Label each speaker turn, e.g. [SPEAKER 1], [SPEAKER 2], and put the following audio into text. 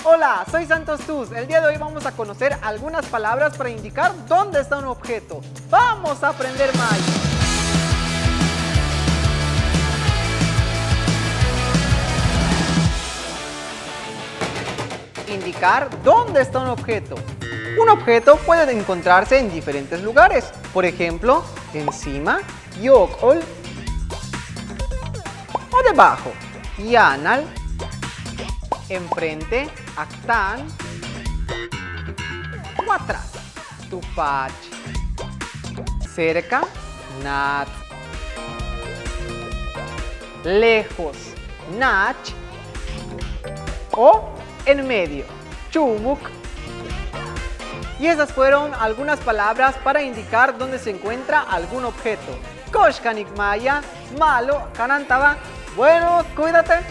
[SPEAKER 1] Hola, soy Santos Tuz. El día de hoy vamos a conocer algunas palabras para indicar dónde está un objeto. ¡Vamos a aprender más! Indicar dónde está un objeto. Un objeto puede encontrarse en diferentes lugares. Por ejemplo, encima, yokol, o debajo, yanal, enfrente, actan, o atrás, tupach, cerca, nat, lejos, nach, o en medio, chumuk. Y esas fueron algunas palabras para indicar dónde se encuentra algún objeto. Koshkanik Maya, malo, kanantaba. Bueno, cuídate.